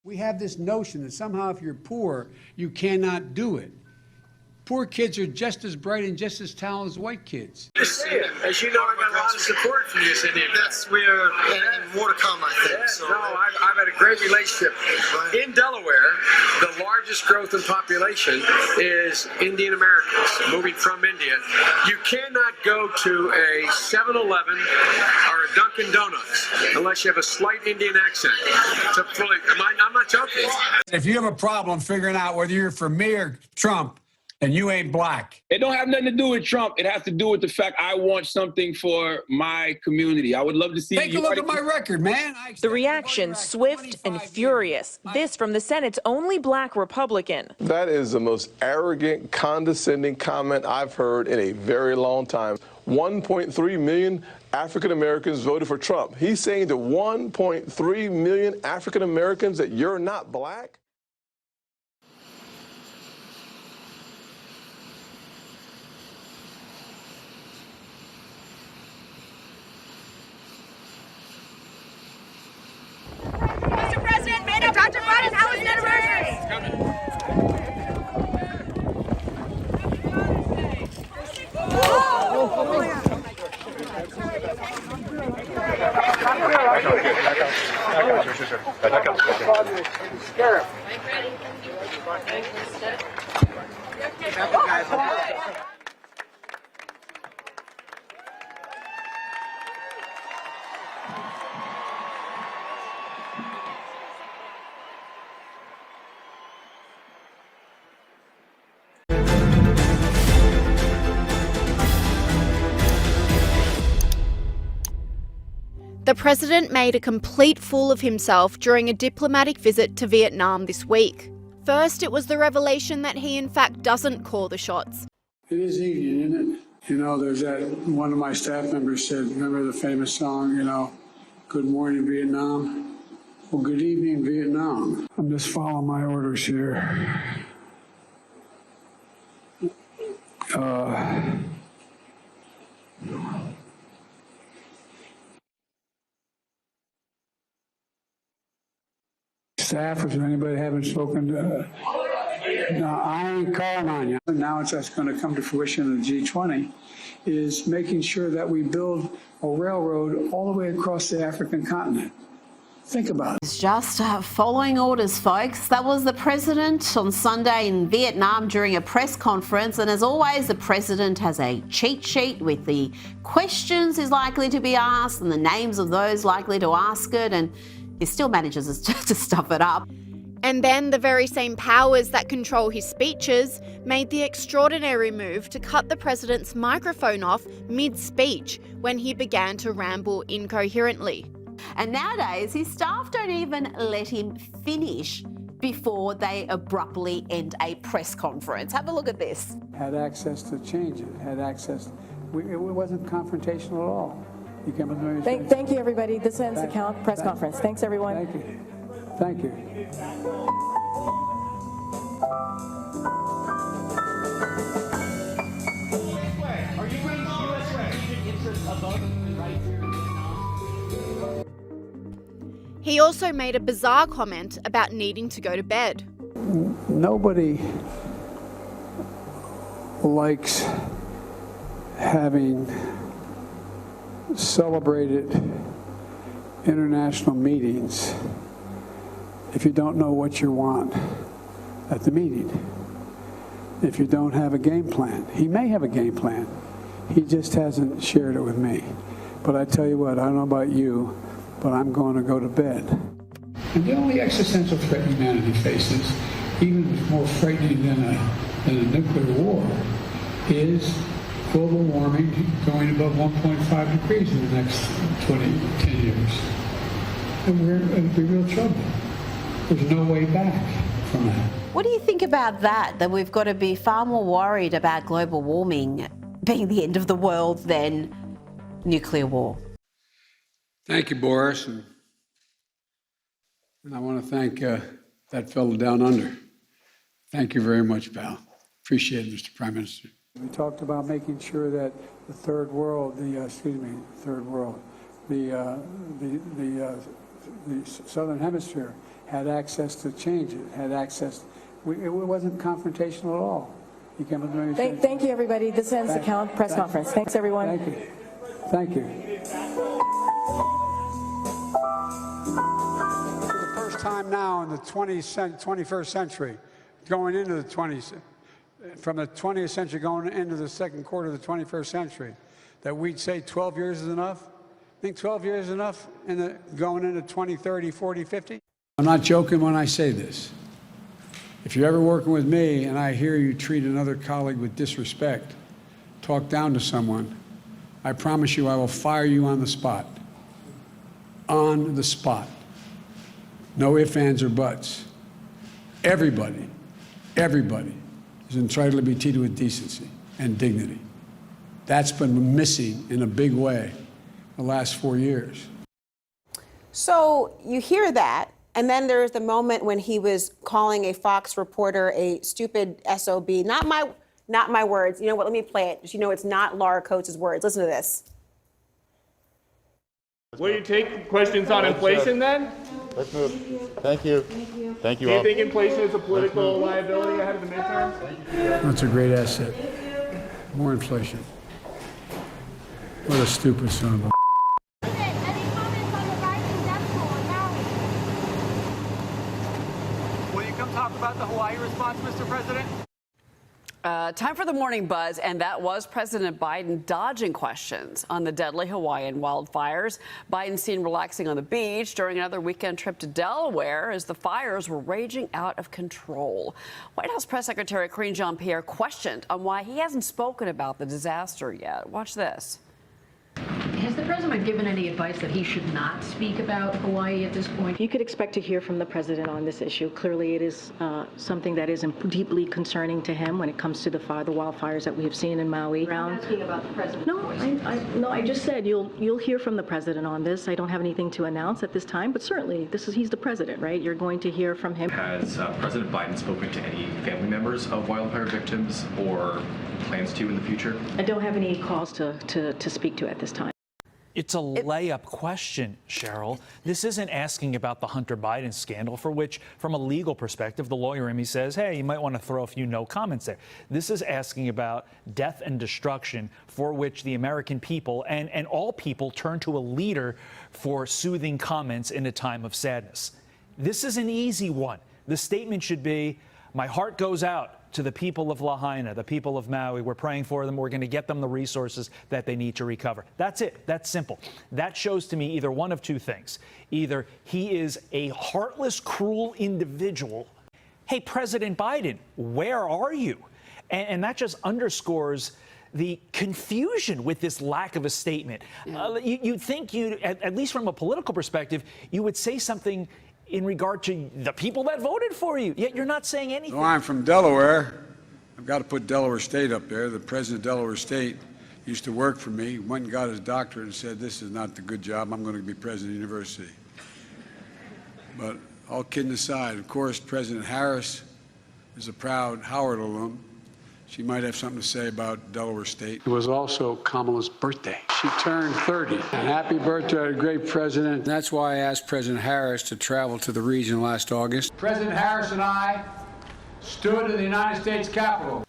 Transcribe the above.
We have this notion that somehow if you're poor, you cannot do it. Poor kids are just as bright and just as talented as white kids. As you know, I got a lot of support from this Indian. We're more to come, I think. So. No, I've had a great relationship. In Delaware, the largest growth in population is Indian Americans moving from India. You cannot go to a 7-Eleven or a Dunkin' Donuts unless you have a slight Indian accent. I'm not joking. If you have a problem figuring out whether you're for me or Trump, and you ain't black. It don't have nothing to do with Trump. It has to do with the fact I want something for my community. I would love to see. Take a look at my record, man. The reaction swift and furious. This from the Senate's only black Republican. That is the most arrogant, condescending comment I've heard in a very long time. 1.3 million African Americans voted for Trump. He's saying to 1.3 million African Americans that you're not black? Mr. President, Dr. Biden, how is anniversary? The president made a complete fool of himself during a diplomatic visit to Vietnam this week. First, it was the revelation that he in fact doesn't call the shots. It is evening, isn't it? You know, there's that, one of my staff members said, remember the famous song, you know, Good Morning Vietnam? Well, good evening, Vietnam. I'm just following my orders here. Staff, is there anybody haven't spoken to? No, I ain't calling on you. Now it's that's going to come to fruition in the G20, is making sure that we build a railroad all the way across the African continent. Think about it. It's just following orders, folks. That was the president on Sunday in Vietnam during a press conference. And as always, the president has a cheat sheet with the questions he's likely to be asked and the names of those likely to ask it. And he still manages to stuff it up. And then the very same powers that control his speeches made the extraordinary move to cut the president's microphone off mid-speech when he began to ramble incoherently. And nowadays, his staff don't even let him finish before they abruptly end a press conference. Have a look at this. Had access to change it, had access. It wasn't confrontational at all. You came with me. Thank you, everybody. This ends the press conference. Thanks, everyone. Thank you. Thank you. Are you bringing the U.S. strategic interests above the rights here in Vietnam? He also made a bizarre comment about needing to go to bed. Nobody likes having celebrated international meetings if you don't know what you want at the meeting. If you don't have a game plan. He may have a game plan. He just hasn't shared it with me. But I tell you what, I don't know about you, but I'm going to go to bed. And the only existential threat humanity faces, even more frightening than a nuclear war, is global warming going above 1.5 degrees in the next 10 years. And we're in real trouble. There's no way back from that. What do you think about that we've got to be far more worried about global warming being the end of the world than nuclear war? Thank you, Boris. And I want to thank that fellow down under. Thank you very much, pal. Appreciate it, Mr. Prime Minister. We talked about making sure that the third world, the Southern Hemisphere had access to change it, had access. It wasn't confrontational at all. He came up to me and said, Thank you, everybody. This ends the count press conference. Thanks, everyone. Thank you. Thank you. For the first time now in the 21st century, going into the 20th, from the 20th century going into the second quarter of the 21st century, that we'd say 12 years is enough? Think 12 years is enough going into 20, 30, 40, 50? I'm not joking when I say this. If you're ever working with me and I hear you treat another colleague with disrespect, talk down to someone, I promise you I will fire you on the spot. On the spot. No ifs, ands, or buts. Everybody is entitled to be treated with decency and dignity. That's been missing in a big way the last 4 years. So you hear that, and then there's the moment when he was calling a Fox reporter a stupid SOB. Not my words. You know what? Let me play it. You know it's not Laura Coates' words. Listen to this. Will you take questions on inflation then? Let's move. Thank you. Thank you Do you all. think inflation is a political liability ahead of the midterms? That's a great asset. More inflation. What a stupid son of a... Will you come talk about the Hawaii response, Mr. President? Time for the morning buzz, and that was President Biden dodging questions on the deadly Hawaiian wildfires. Biden seen relaxing on the beach during another weekend trip to Delaware as the fires were raging out of control. White House Press Secretary Karine Jean-Pierre questioned on why he hasn't spoken about the disaster yet. Watch this. Has the president given any advice that he should not speak about Hawaii at this point? You could expect to hear from the president on this issue. Clearly, it is something that is deeply concerning to him when it comes to the wildfires that we have seen in Maui. I'm asking about the president. No, I just said you'll hear from the president on this. I don't have anything to announce at this time, but certainly he's the president, right? You're going to hear from him. Has President Biden spoken to any family members of wildfire victims or plans to in the future? I don't have any calls to speak to at this time. It's a layup question, Cheryl. This isn't asking about the Hunter Biden scandal, for which, from a legal perspective, the lawyer in me says, hey, you might want to throw a few no comments there. This is asking about death and destruction for which the American people and all people turn to a leader for soothing comments in a time of sadness. This is an easy one. The statement should be, my heart goes out to the people of Lahaina, the people of Maui. We're praying for them. We're going to get them the resources that they need to recover. That's it. That's simple. That shows to me either one of two things. Either he is a heartless, cruel individual. Hey, President Biden, where are you? And that just underscores the confusion with this lack of a statement. You'd think at least from a political perspective, you would say something in regard to the people that voted for you, yet you're not saying anything. So I'm from Delaware. I've got to put Delaware State up there. The president of Delaware State used to work for me, went and got his doctorate and said, this is not the good job. I'm going to be president of the university. But all kidding aside, of course, President Harris is a proud Howard alum. She might have something to say about Delaware State. It was also Kamala's birthday. She turned 30. And happy birthday to a great president. That's why I asked President Harris to travel to the region last August. President Harris and I stood in the United States Capitol.